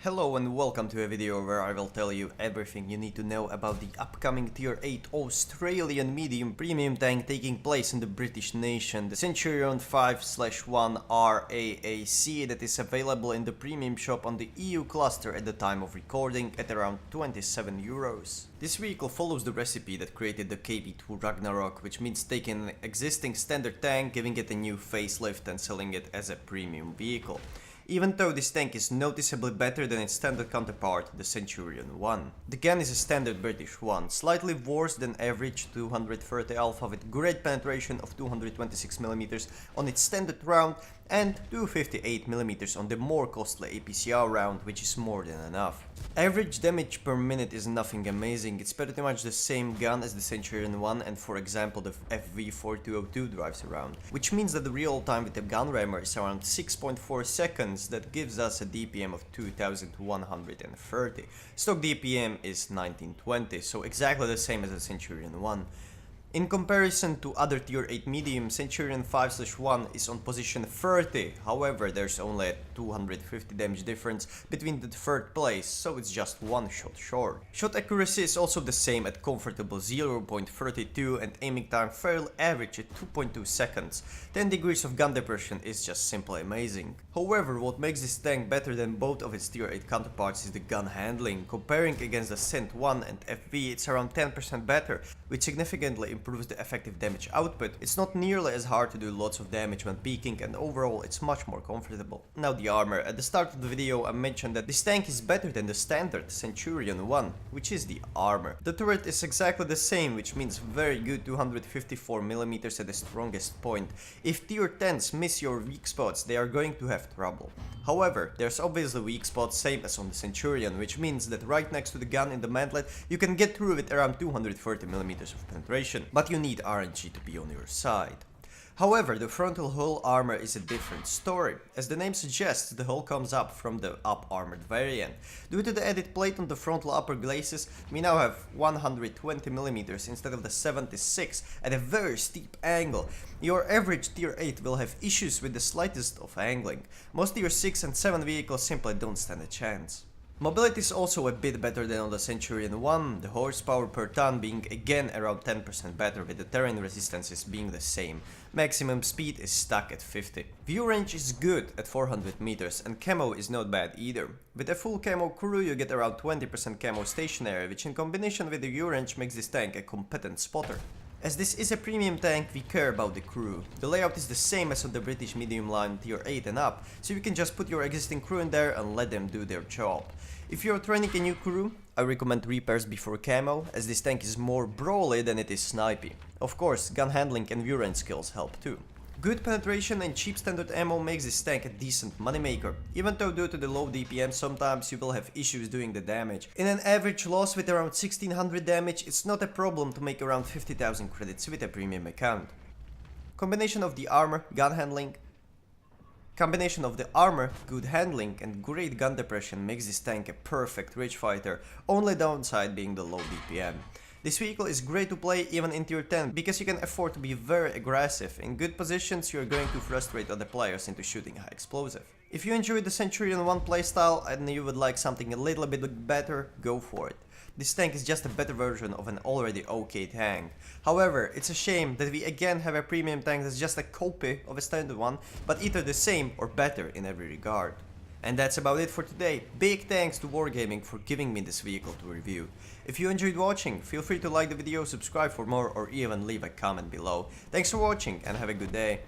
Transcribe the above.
Hello and welcome to a video where I will tell you everything you need to know about the upcoming Tier 8 Australian medium premium tank taking place in the British nation, the Centurion 5/1 RAAC, that is available in the premium shop on the EU cluster at the time of recording at around €27. This vehicle follows the recipe that created the KB2 Ragnarok, which means taking an existing standard tank, giving it a new facelift and selling it as a premium vehicle. Even though this tank is noticeably better than its standard counterpart, the Centurion 1. The gun is a standard British one, slightly worse than average 230 alpha with great penetration of 226mm on its standard round and 258mm on the more costly APCR round, which is more than enough. Average damage per minute is nothing amazing, it's pretty much the same gun as the Centurion 1 and for example the FV4202 drives around, which means that the real time with the gun rammer is around 6.4 seconds, that gives us a DPM of 2130. Stock DPM is 1920, so exactly the same as the Centurion 1. In comparison to other Tier 8 medium, Centurion 5/1 is on position 30, however there's only a 250 damage difference between the third place, so it's just one shot short. Shot accuracy is also the same at comfortable 0.32 and aiming time fairly average at 2.2 seconds. 10 degrees of gun depression is just simply amazing. However, what makes this tank better than both of its Tier 8 counterparts is the gun handling. Comparing against the Cent 1 and FV, it's around 10% better, which significantly improves the effective damage output. It's not nearly as hard to do lots of damage when peaking, and overall it's much more comfortable. Now the armor. At the start of the video I mentioned that this tank is better than the standard Centurion 1, which is the armor. The turret is exactly the same, which means very good 254mm at the strongest point. If Tier 10s miss your weak spots, they are going to have trouble. However, there's obviously weak spots same as on the Centurion, which means that right next to the gun in the mantlet you can get through with around 230mm of penetration, but you need RNG to be on your side. However, the frontal hull armor is a different story. As the name suggests, the hull comes up from the up-armored variant. Due to the added plate on the frontal upper glacis, we now have 120mm instead of the 76 at a very steep angle. Your average Tier 8 will have issues with the slightest of angling. Most Tier 6 and 7 vehicles simply don't stand a chance. Mobility is also a bit better than on the Centurion 1, the horsepower per ton being again around 10% better, with the terrain resistances being the same. Maximum speed is stuck at 50. View range is good at 400 meters and camo is not bad either. With a full camo crew you get around 20% camo stationary, which in combination with the view range makes this tank a competent spotter. As this is a premium tank, we care about the crew. The layout is the same as on the British medium line Tier 8 and up, so you can just put your existing crew in there and let them do their job. If you're training a new crew, I recommend repairs before camo, as this tank is more brawly than it is snipey. Of course, gun handling and view range skills help too. Good penetration and cheap standard ammo makes this tank a decent moneymaker, even though due to the low DPM sometimes you will have issues doing the damage. In an average loss with around 1600 damage, it's not a problem to make around 50,000 credits with a premium account. Combination of the armor, good handling and great gun depression makes this tank a perfect ridge fighter, only downside being the low DPM. This vehicle is great to play even in Tier 10 because you can afford to be very aggressive. In good positions you are going to frustrate other players into shooting high explosive. If you enjoyed the Centurion 1 playstyle and you would like something a little bit better, go for it. This tank is just a better version of an already okay tank. However, it's a shame that we again have a premium tank that's just a copy of a standard one, but either the same or better in every regard. And that's about it for today. Big thanks to Wargaming for giving me this vehicle to review. If you enjoyed watching, feel free to like the video, subscribe for more, or even leave a comment below. Thanks for watching and have a good day.